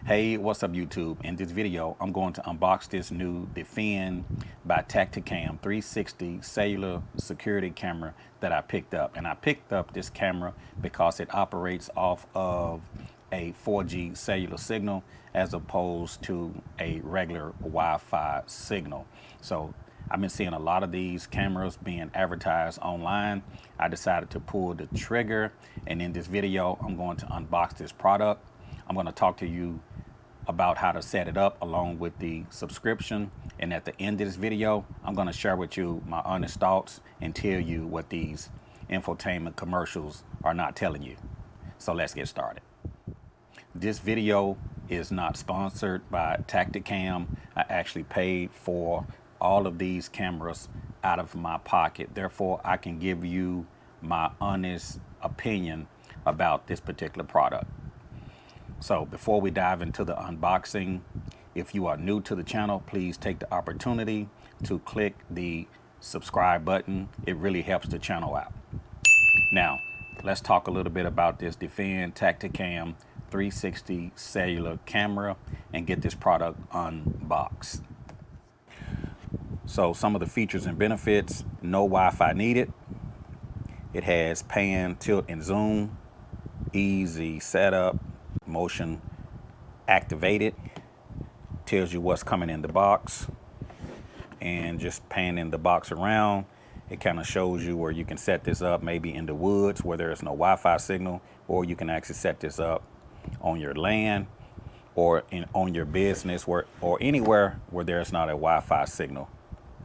Hey, what's up YouTube? In this video, I'm going to unbox this new Defend by Tacticam 360 cellular security camera that I picked up. And I picked up this camera because it operates off of a 4G cellular signal as opposed to a regular Wi-Fi signal. So I've been seeing a lot of these cameras being advertised online. I decided to pull the trigger, and in this video, I'm going to unbox this product. I'm going to talk to you about how to set it up along with the subscription. And at the end of this video, I'm going to share with you my honest thoughts and tell you what these infotainment commercials are not telling you. So let's get started. This video is not sponsored by Tacticam. I actually paid for all of these cameras out of my pocket. Therefore, I can give you my honest opinion about this particular product. So before we dive into the unboxing, if you are new to the channel, please take the opportunity to click the subscribe button. It really helps the channel out. Now, let's talk a little bit about this Defend Tacticam 360 cellular camera and get this product unboxed. So some of the features and benefits: no Wi-Fi needed. It has pan, tilt, and zoom, easy setup, motion activated, tells you what's coming in the box, and just panning the box around, it kind of shows you where you can set this up, maybe in the woods where there's no Wi-Fi signal, or you can actually set this up on your land or on your business or anywhere where there's not a Wi-Fi signal.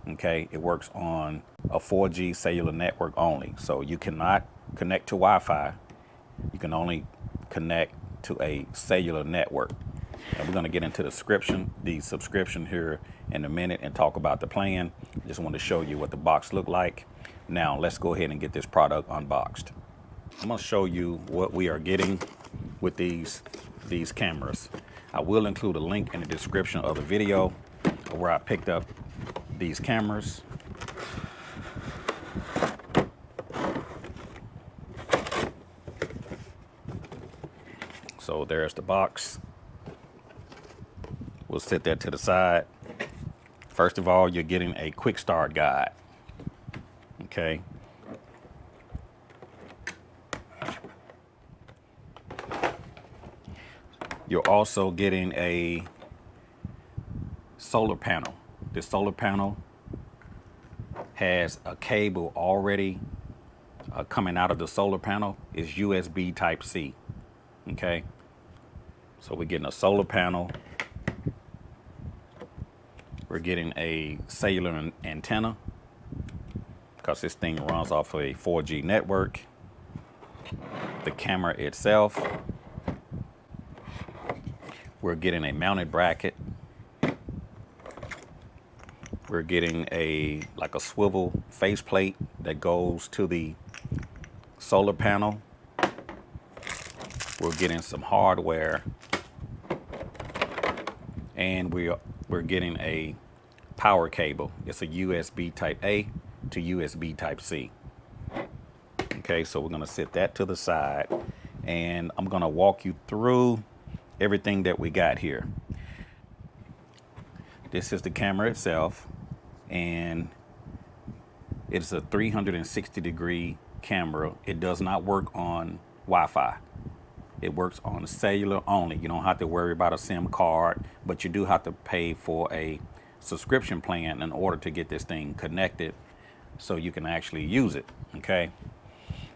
Okay, it works on a 4G cellular network only, so you cannot connect to Wi-Fi. You can only connect to a cellular network. And we're going to get into the subscription here in a minute and talk about the plan. I just want to show you what the box looked like. Now let's go ahead and get this product unboxed. I'm going to show you what we are getting with these cameras. I will include a link in the description of the video where I picked up these cameras. So there's the box. We'll set that to the side. First of all, you're getting a quick start guide. Okay. You're also getting a solar panel. This solar panel has a cable already coming out of the solar panel. It's USB Type-C. Okay. So we're getting a solar panel. We're getting a cellular antenna because this thing runs off of a 4G network. The camera itself. We're getting a mounted bracket. We're getting like a swivel faceplate that goes to the solar panel. We're getting some hardware, and we're getting a power cable. It's a USB Type A to USB Type C. Okay, so we're going to set that to the side, and I'm going to walk you through everything that we got here. This is the camera itself, and it's a 360-degree camera. It does not work on Wi-Fi. It works on cellular only. You don't have to worry about a SIM card, but you do have to pay for a subscription plan in order to get this thing connected so you can actually use it. Okay,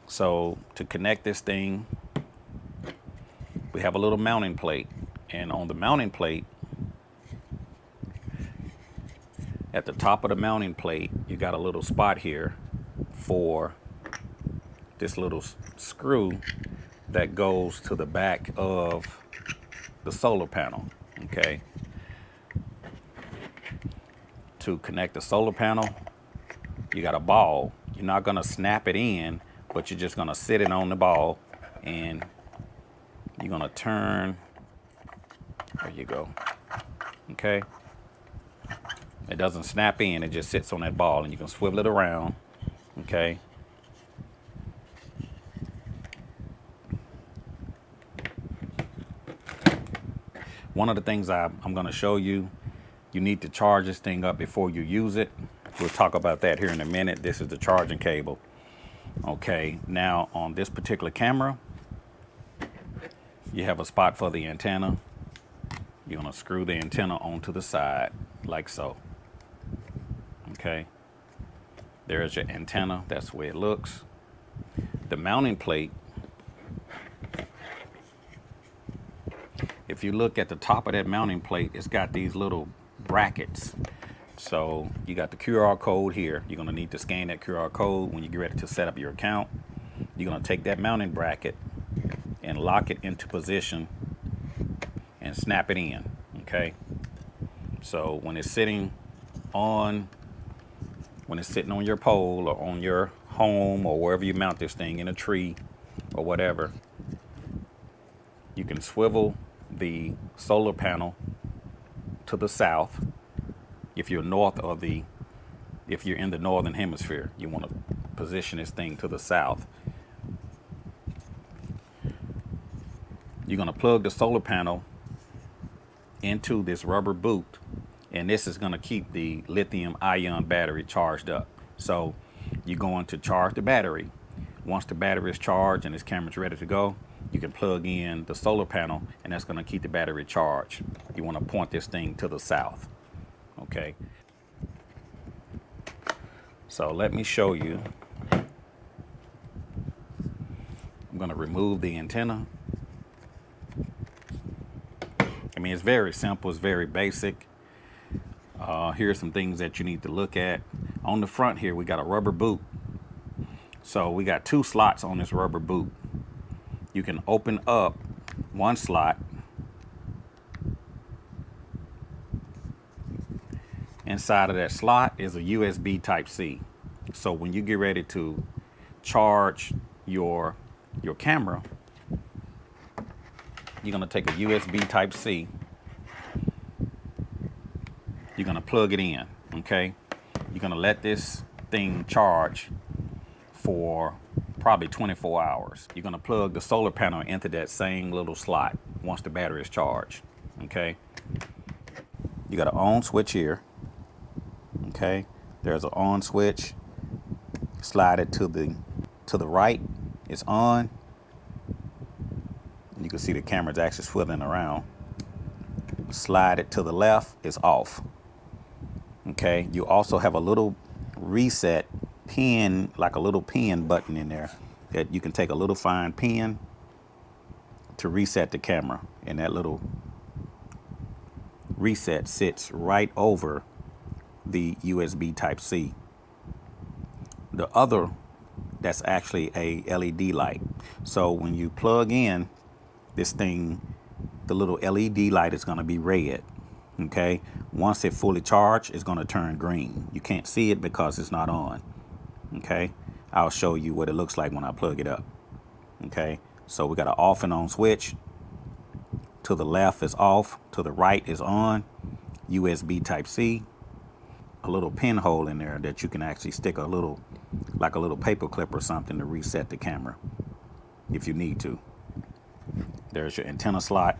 so to connect this thing, we have a little mounting plate, and on the mounting plate, at the top of the mounting plate, you got a little spot here for this little screw that goes to the back of the solar panel. Okay. To connect the solar panel, you got a ball. You're not going to snap it in, but you're just going to sit it on the ball, and you're going to turn. There you go. Okay. It doesn't snap in, it just sits on that ball, and you can swivel it around. Okay. One of the things I'm going to show you, you need to charge this thing up before you use it. We'll talk about that here in a minute. This is the charging cable. Okay, now on this particular camera, you have a spot for the antenna. You're going to screw the antenna onto the side like so. Okay, there's your antenna. That's the way it looks. The mounting plate, if you look at the top of that mounting plate, it's got these little brackets. So you got the QR code here. You're going to need to scan that QR code when you get ready to set up your account. You're going to take that mounting bracket and lock it into position and snap it in. Okay, so when it's sitting on your pole or on your home or wherever you mount this thing, in a tree or whatever, you can swivel the solar panel to the south. If you're if you're in the northern hemisphere, you want to position this thing to the south. You're going to plug the solar panel into this rubber boot, and this is going to keep the lithium-ion battery charged up. So you're going to charge the battery. Once the battery is charged and this camera's ready to go, you can plug in the solar panel, and that's going to keep the battery charged. You want to point this thing to the south. Okay, so let me show you. I'm going to remove the antenna. I mean, it's very simple, it's very basic. Here's some things that you need to look at. On the front here, we got a rubber boot. So we got 2 slots on this rubber boot. You can open up one slot. Inside of that slot is a USB Type-C. So when you get ready to charge your camera, you're going to take a USB Type-C. You're going to plug it in, okay? You're going to let this thing charge for probably 24 hours. You're going to plug the solar panel into that same little slot once the battery is charged, okay? You got an on switch here, okay? There's an on switch. Slide it to the right. It's on. You can see the camera's actually swiveling around. Slide it to the left, it's off. Okay, you also have a little reset pin, like a little pin button in there that you can take a little fine pin to reset the camera. And that little reset sits right over the USB Type-C. The other, that's actually a LED light. So when you plug in this thing, the little LED light is going to be red. Okay, once it fully charged, it's going to turn green. You can't see it because it's not on. Okay, I'll show you what it looks like when I plug it up. Okay, so we got an off and on switch. To the left is off, to the right is on. USB Type-C. A little pinhole in there that you can actually stick a little, like a little paper clip or something, to reset the camera if you need to. There's your antenna slot.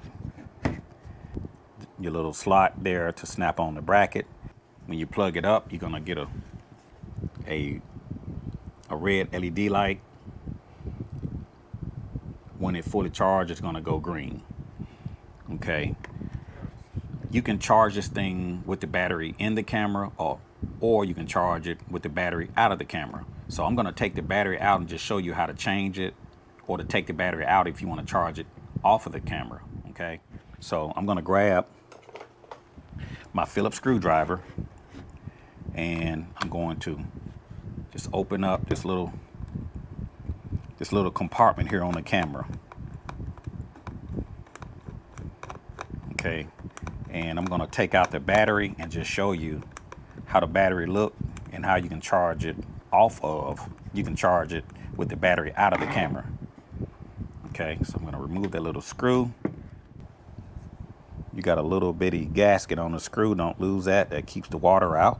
Your little slot there to snap on the bracket. When you plug it up, you're gonna get a red LED light. When it fully charged, it's gonna go green. Okay. You can charge this thing with the battery in the camera, or you can charge it with the battery out of the camera. So I'm gonna take the battery out and just show you how to change it, or to take the battery out if you want to charge it off of the camera. Okay. So I'm gonna grab my Phillips screwdriver, and I'm going to just open up this little compartment here on the camera. Okay, and I'm going to take out the battery and just show you how the battery look and how you can charge it you can charge it with the battery out of the camera. Okay, so I'm going to remove that little screw. You got a little bitty gasket on the screw. Don't lose that. That keeps the water out.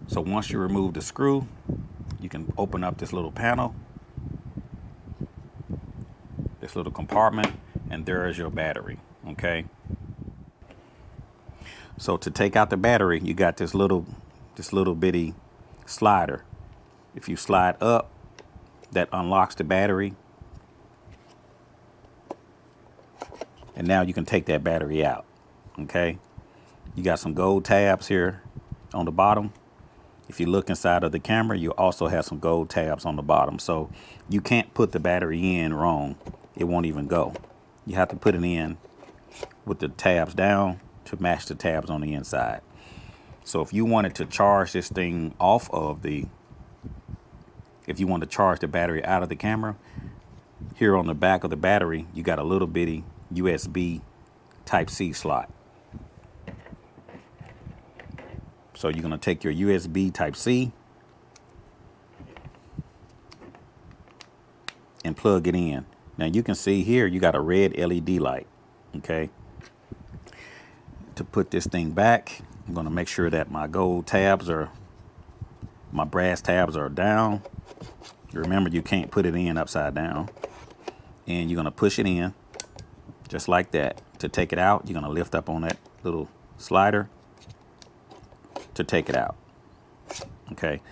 So once you remove the screw, you can open up this little panel, this little compartment, and there is your battery. Okay. So to take out the battery, you got this little bitty slider. If you slide up, that unlocks the battery. And now you can take that battery out. Okay. You got some gold tabs here on the bottom. If you look inside of the camera, you also have some gold tabs on the bottom. So you can't put the battery in wrong. It won't even go. You have to put it in with the tabs down to match the tabs on the inside. So if you wanted to charge this thing off of if you want to charge the battery out of the camera, here on the back of the battery, you got a little bitty USB Type-C slot. So you're going to take your USB Type-C and plug it in. Now you can see here you got a red LED light. Okay. To put this thing back, I'm going to make sure that my brass tabs are down. Remember, you can't put it in upside down. And you're going to push it in just like that. To take it out, you're going to lift up on that little slider to take it out. Okay,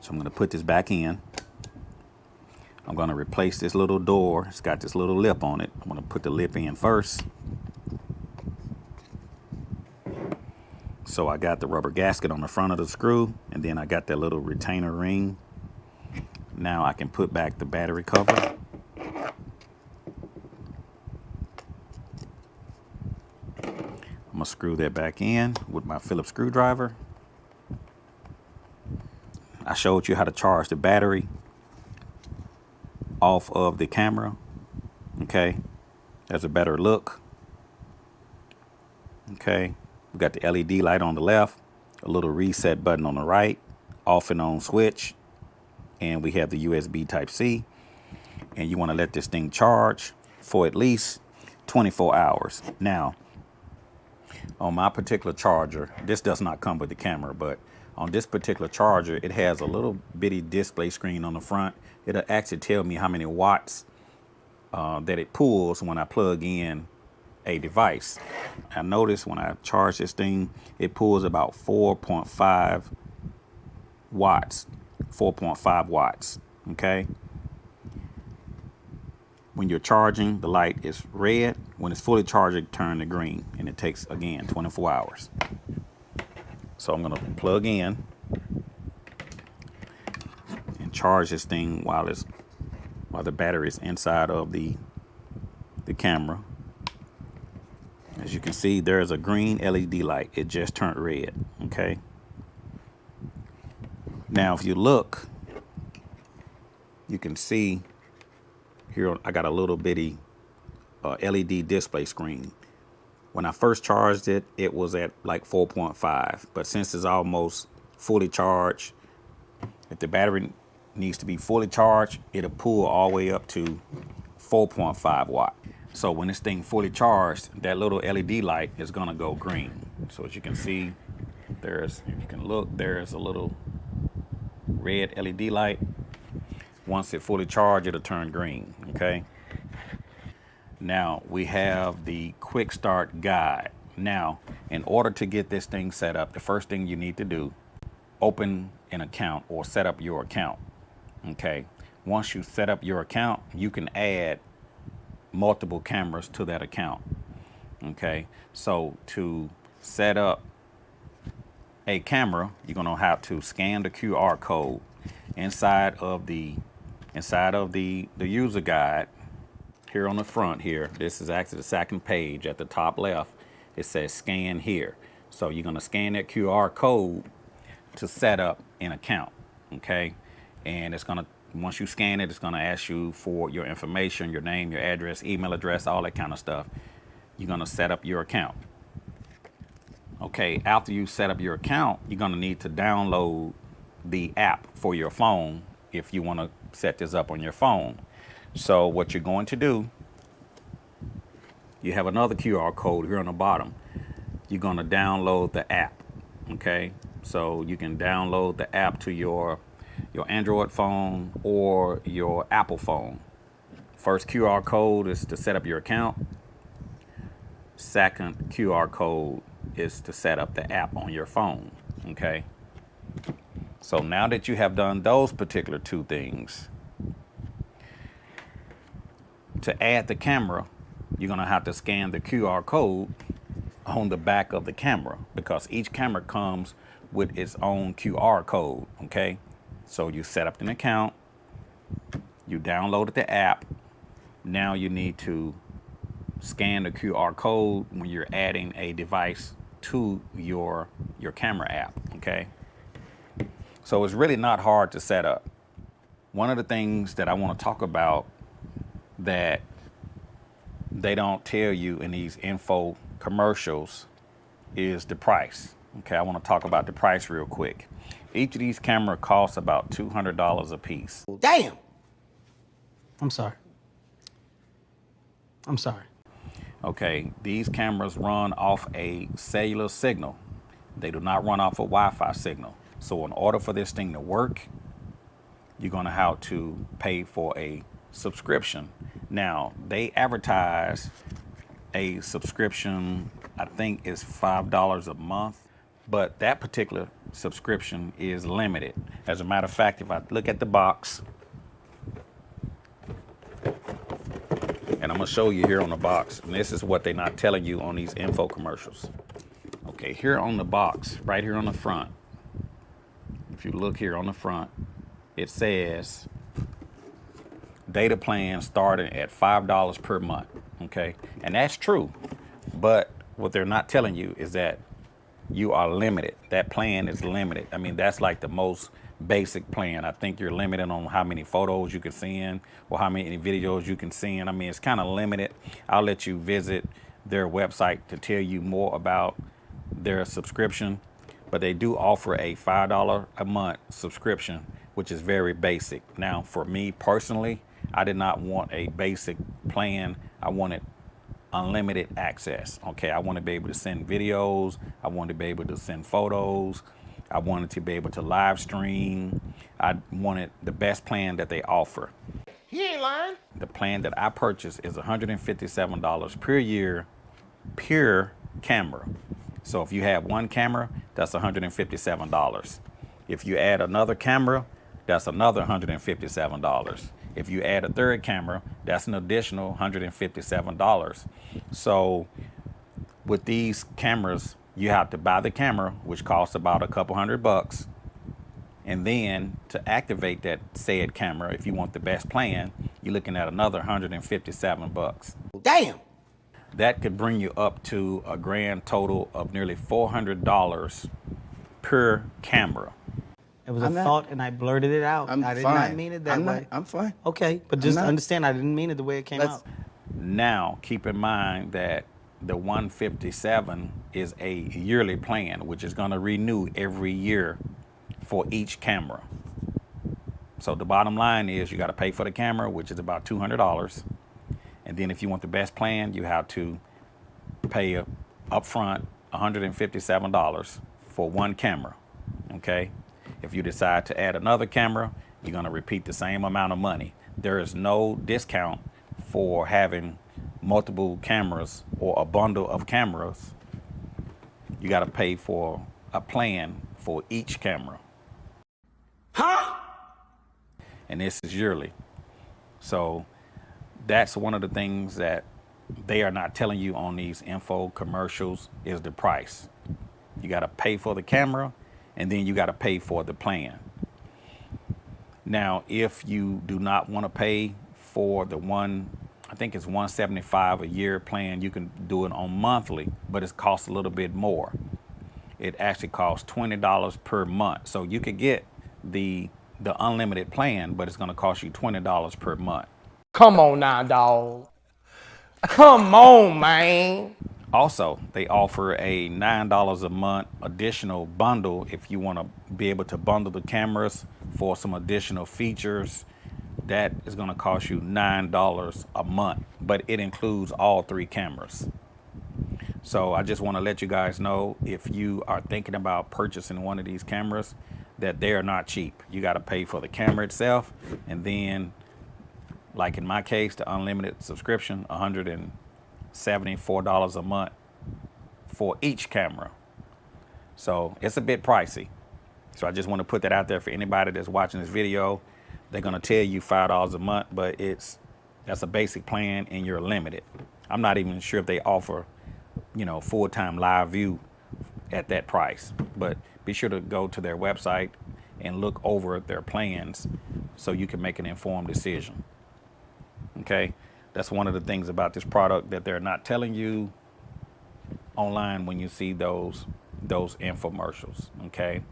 so I'm going to put this back in. I'm going to replace this little door. It's got this little lip on it. I'm going to put the lip in first. So I got the rubber gasket on the front of the screw, and then I got that little retainer ring. Now I can put back the battery cover. I'm gonna screw that back in with my Phillips screwdriver. I showed you how to charge the battery off of the camera. Okay, that's a better look. Okay, we got the LED light on the left, a little reset button on the right, off and on switch, and we have the USB Type-C. And you want to let this thing charge for at least 24 hours. Now, on my particular charger, this does not come with the camera, but on this particular charger, it has a little bitty display screen on the front. It'll actually tell me how many watts that it pulls when I plug in a device. I notice when I charge this thing, it pulls about 4.5 watts. 4.5 watts. Okay. When you're charging, the light is red. When it's fully charged, it turns to green, and it takes, again, 24 hours. So I'm going to plug in and charge this thing while the battery is inside of the camera. As you can see, there's a green LED light. It just turned red. Okay. Now, if you look, you can see here I got a little bitty LED display screen. When I first charged it, it was at like 4.5. But since it's almost fully charged, if the battery needs to be fully charged, it'll pull all the way up to 4.5 watt. So when this thing fully charged, that little LED light is going to go green. So as you can see, if you can look, there's a little red LED light. Once it fully charged, it'll turn green. Okay. Now we have the quick start guide. Now, in order to get this thing set up, the first thing you need to do, open an account or set up your account. Okay. Once you set up your account, you can add multiple cameras to that account. Okay. So to set up a camera, you're going to have to scan the QR code inside of the user guide. Here on the front here, this is actually the second page at the top left. It says scan here. So you're going to scan that QR code to set up an account. Okay. And it's going to, once you scan it, it's going to ask you for your information, your name, your address, email address, all that kind of stuff. You're going to set up your account. Okay. After you set up your account, you're going to need to download the app for your phone if you want to set this up on your phone. So what you're going to do, you have another QR code here on the bottom. You're going to download the app. Okay. So you can download the app to your Android phone or your Apple phone. First QR code is to set up your account. second QR code is to set up the app on your phone, okay? So now that you have done those particular two things, to add the camera, you're gonna have to scan the QR code on the back of the camera, because each camera comes with its own QR code, okay? So you set up an account, you downloaded the app, now you need to scan the QR code when you're adding a device to your camera app, okay? So it's really not hard to set up. One of the things that I want to talk about that they don't tell you in these info commercials is the price. Okay, I want to talk about the price real quick. Each of these cameras costs about $200 a piece. Damn! I'm sorry. I'm sorry. Okay, these cameras run off a cellular signal. They do not run off a Wi-Fi signal. So in order for this thing to work, you're gonna have to pay for a subscription. Now, they advertise a subscription, I think is $5 a month, but that particular subscription is limited. As a matter of fact, if I look at the box, and I'm gonna show you here on the box, and this is what they're not telling you on these info commercials. Okay, here on the box, right here on the front, if you look here on the front, it says data plan starting at $5 per month, okay? And that's true, but what they're not telling you is that you are limited. That plan is limited. I mean, that's like the most basic plan. I think you're limited on how many photos you can send or how many videos you can send. I mean, it's kind of limited. I'll let you visit their website to tell you more about their subscription, but they do offer a $5 a month subscription, which is very basic. Now, for me personally, I did not want a basic plan. I wanted unlimited access. Okay, I want to be able to send videos. I want to be able to send photos. I wanted to be able to live stream. I wanted the best plan that they offer. He ain't lying. The plan that I purchased is $157 per year per camera. So if you have one camera, that's $157. If you add another camera, that's another $157. If you add a third camera, that's an additional $157. So with these cameras, you have to buy the camera, which costs about a couple $100. And then to activate that said camera, if you want the best plan, you're looking at another $157. Damn! That could bring you up to a grand total of nearly $400 per camera. It was a thought, and I blurted it out. I did not mean it that way. I'm fine. Okay, but just understand, I didn't mean it the way it came out. Now, keep in mind that the 157 is a yearly plan, which is going to renew every year for each camera. So the bottom line is you got to pay for the camera, which is about $200. And then if you want the best plan, you have to pay upfront $157 for one camera, okay? If you decide to add another camera, you're going to repeat the same amount of money. There is no discount for having multiple cameras or a bundle of cameras. You got to pay for a plan for each camera. Huh? And this is yearly. So that's one of the things that they are not telling you on these info commercials is the price. You got to pay for the camera, and then you got to pay for the plan. Now, if you do not want to pay for the I think it's $175 a year plan, you can do it on monthly, but it costs a little bit more. It actually costs $20 per month. So you could get the unlimited plan, but it's going to cost you $20 per month. Come on now, dog. Come on, man. Also, they offer a $9 a month additional bundle if you want to be able to bundle the cameras for some additional features. That is going to cost you $9 a month, but it includes all three cameras. So I just want to let you guys know, if you are thinking about purchasing one of these cameras, that they are not cheap. You got to pay for the camera itself, and then, like in my case, the unlimited subscription, $157 $74 a month for each camera. So it's a bit pricey. So I just want to put that out there for anybody that's watching this video. They're going to tell you $5 a month, but that's a basic plan and you're limited. I'm not even sure if they offer, full-time live view at that price, but be sure to go to their website and look over their plans so you can make an informed decision. Okay. That's one of the things about this product that they're not telling you online when you see those infomercials. Okay.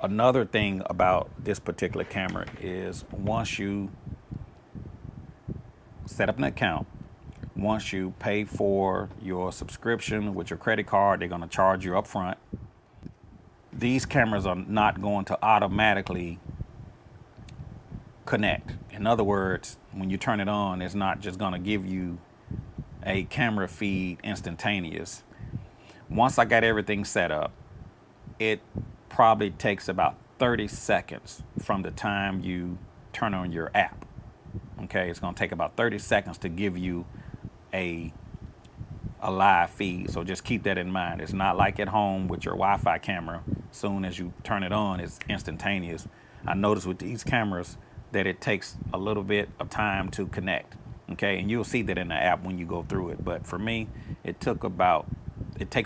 Another thing about this particular camera is once you set up an account, once you pay for your subscription with your credit card, they're going to charge you up front. These cameras are not going to automatically connect. In other words, when you turn it on, it's not just going to give you a camera feed instantaneous. Once I got everything set up, it probably takes about 30 seconds from the time you turn on your app. Okay, it's going to take about 30 seconds to give you a live feed. So just keep that in mind. It's not like at home with your Wi-Fi camera. Soon as you turn it on, it's instantaneous. I noticed with these cameras that it takes a little bit of time to connect. Okay, and you'll see that in the app when you go through it. But for me, it takes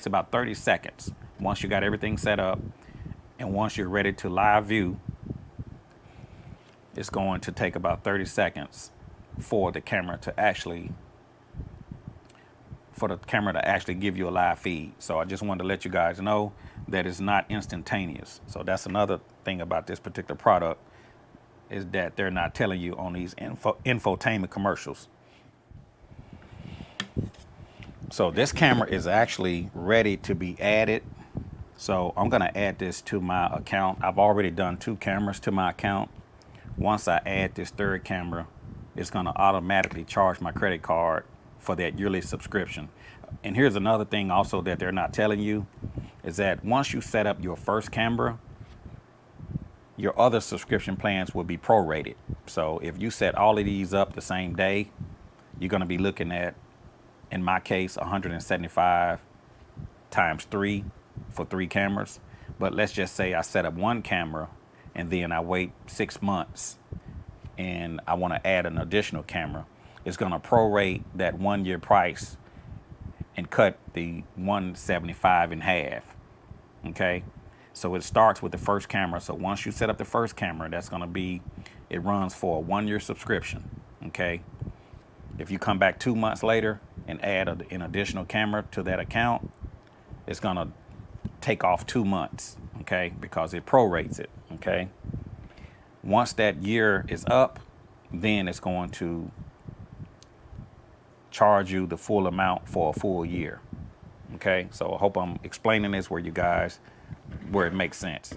about 30 seconds once you got everything set up, and once you're ready to live view, it's going to take about 30 seconds for the camera to actually give you a live feed. So I just wanted to let you guys know that it's not instantaneous. So that's another thing about this particular product, is that they're not telling you on these infotainment commercials. So this camera is actually ready to be added. So I'm going to add this to my account. I've already done 2 cameras to my account. Once I add this third camera, it's going to automatically charge my credit card for that yearly subscription. And here's another thing also that they're not telling you, is that once you set up your first camera, your other subscription plans will be prorated. So if you set all of these up the same day, you're going to be looking at, in my case, 175 times 3 for 3 cameras. But let's just say I set up 1 camera and then I wait 6 months and I want to add an additional camera. It's going to prorate that 1-year price and cut the 175 in half. Okay. So it starts with the first camera. So once you set up the first camera, it runs for a 1-year subscription. Okay. If you come back 2 months later and add an additional camera to that account, it's going to take off 2 months. Okay. Because it prorates it. Okay. Once that year is up, then it's going to charge you the full amount for a full year. Okay. So I hope I'm explaining this where it makes sense.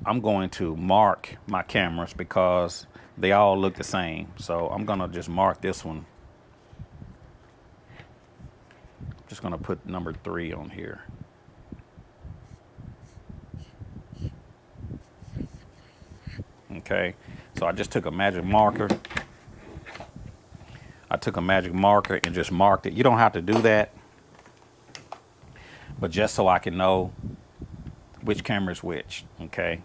I'm going to mark my cameras because they all look the same. So I'm going to just mark this one. Just going to put number 3 on here. Okay. So I just took a magic marker. And just marked it. You don't have to do that, but just so I can know which camera is which. Okay.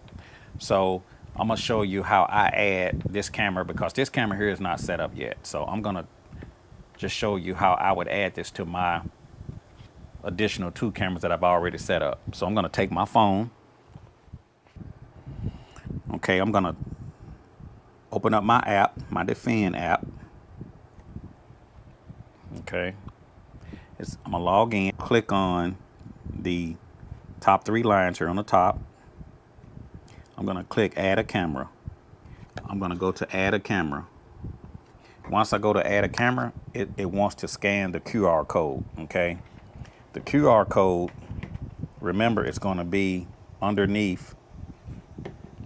So I'm going to show you how I add this camera, because this camera here is not set up yet. So I'm going to just show you how I would add this to my additional 2 cameras that I've already set up. So I'm going to take my phone. Okay. I'm going to open up my app, my Defend app. Okay. I'm going to log in, click on the top 3 lines here on the top. I'm going to click add a camera. I'm going to go to add a camera. Once I go to add a camera, it wants to scan the QR code. Okay. The QR code, remember, it's going to be underneath.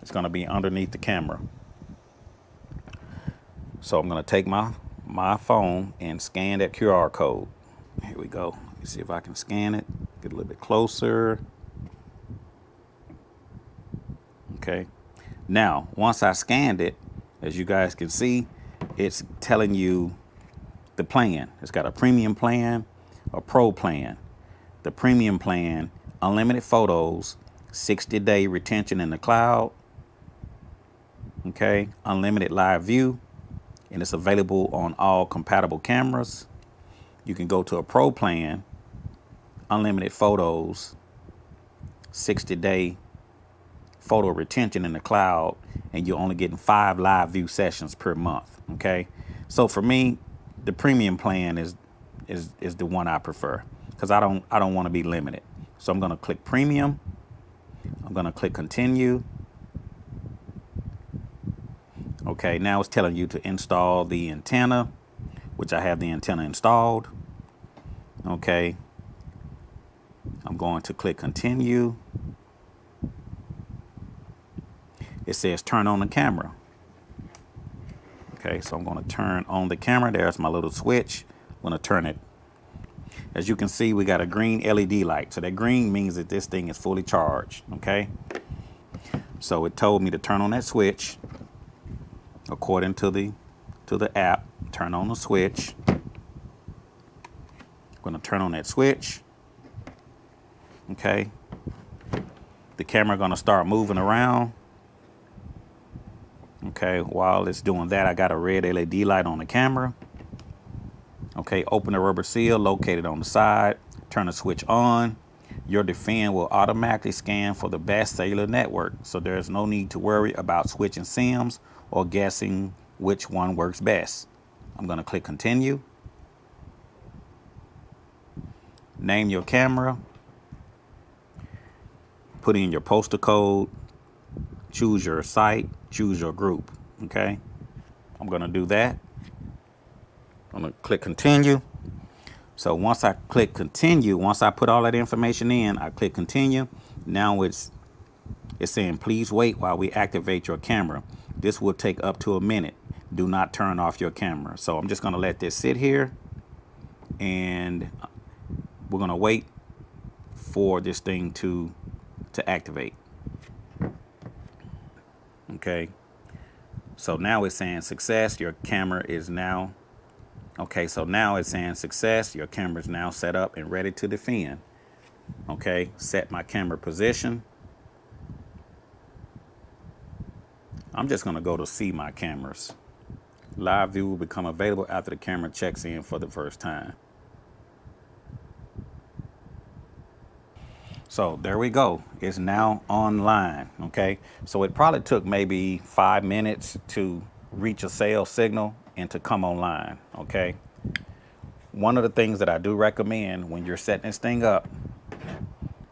It's going to be underneath the camera. So I'm going to take my phone and scan that QR code. Here we go. Let me see if I can scan it. Get a little bit closer. Okay. Now, once I scanned it, as you guys can see, it's telling you the plan. It's got a premium plan, a pro plan. The premium plan, unlimited photos, 60-day retention in the cloud, okay, unlimited live view, and it's available on all compatible cameras. You can go to a pro plan, unlimited photos, 60-day photo retention in the cloud, and you're only getting 5 live view sessions per month. Okay, so for me, the premium plan is the one I prefer, because I don't want to be limited. So I'm going to click premium. I'm going to click continue. Okay, now it's telling you to install the antenna, which I have the antenna installed. Okay, I'm going to click continue. It says turn on the camera. Okay, so I'm going to turn on the camera. There's my little switch. I'm going to turn it. As you can see, we got a green LED light. So that green means that this thing is fully charged. Okay, so it told me to turn on that switch according to the app. Turn on the switch. I'm going to turn on that switch. Okay, the camera going to start moving around. Okay, while it's doing that, I got a red LED light on the camera. Okay, open the rubber seal located on the side. Turn the switch on. Your Defend will automatically scan for the best cellular network, so there's no need to worry about switching SIMs or guessing which one works best. I'm going to click continue. Name your camera. Put in your postal code. Choose your site, choose your group. Okay, I'm going to do that. I'm going to click continue. So once I click continue, once I put all that information in, I click continue. Now it's saying, please wait while we activate your camera. This will take up to a minute. Do not turn off your camera. So I'm just going to let this sit here, and we're going to wait for this thing to activate. Okay, so now it's saying success. Your camera is now, okay, so now it's saying success. Your camera is now set up and ready to defend. Okay, set my camera position. I'm just going to go to see my cameras. Live view will become available after the camera checks in for the first time. So there we go. It's now online. Okay, so it probably took maybe 5 minutes to reach a cell signal and to come online. Okay, one of the things that I do recommend when you're setting this thing up,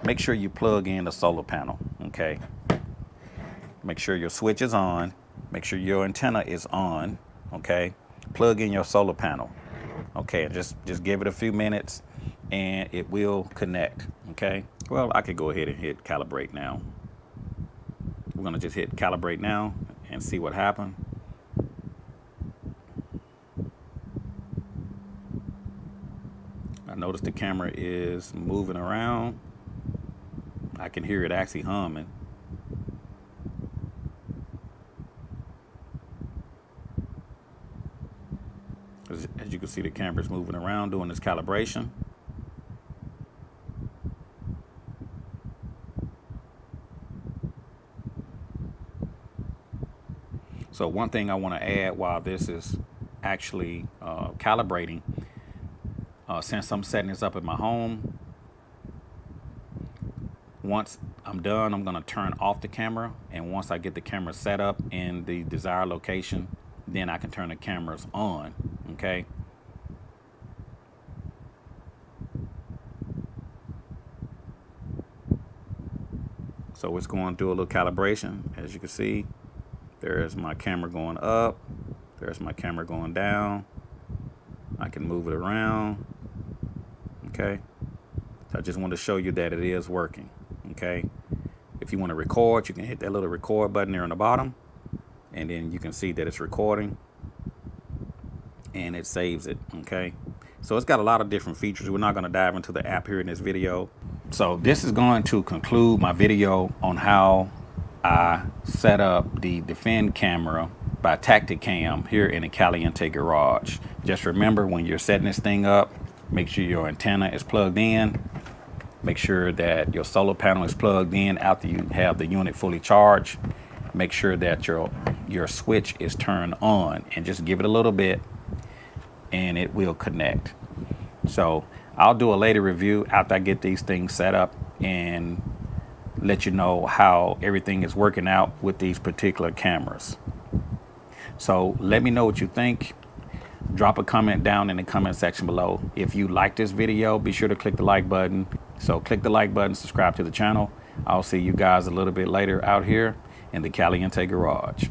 make sure you plug in the solar panel. Okay, make sure your switch is on, make sure your antenna is on. Okay, plug in your solar panel. Okay, and just give it a few minutes and it will connect. Okay, well, I could go ahead and hit calibrate now. We're gonna just hit calibrate now and see what happened. I notice the camera is moving around. I can hear it actually humming. As you can see, the camera is moving around doing this calibration. So one thing I want to add while this is actually calibrating, since I'm setting this up at my home, once I'm done, I'm going to turn off the camera. And once I get the camera set up in the desired location, then I can turn the cameras on. Okay. So it's going through a little calibration. As you can see, there's my camera going up. There's my camera going down. I can move it around. Okay. So I just want to show you that it is working. Okay. If you want to record, you can hit that little record button there on the bottom, and then you can see that it's recording and it saves it. Okay. So it's got a lot of different features. We're not going to dive into the app here in this video. So this is going to conclude my video on how I set up the Defend camera by Tacticam here in the Caliente garage. Just remember, when you're setting this thing up, Make sure your antenna is plugged in. Make sure that your solar panel is plugged in after you have the unit fully charged. Make sure that your switch is turned on, and just give it a little bit and it will connect. So I'll do a later review after I get these things set up and let you know how everything is working out with these particular cameras. So let me know what you think. Drop a comment down in the comment section below. If you like this video, be sure to click the like button. So click the like button, subscribe to the channel. I'll see you guys a little bit later out here in the Caliente garage.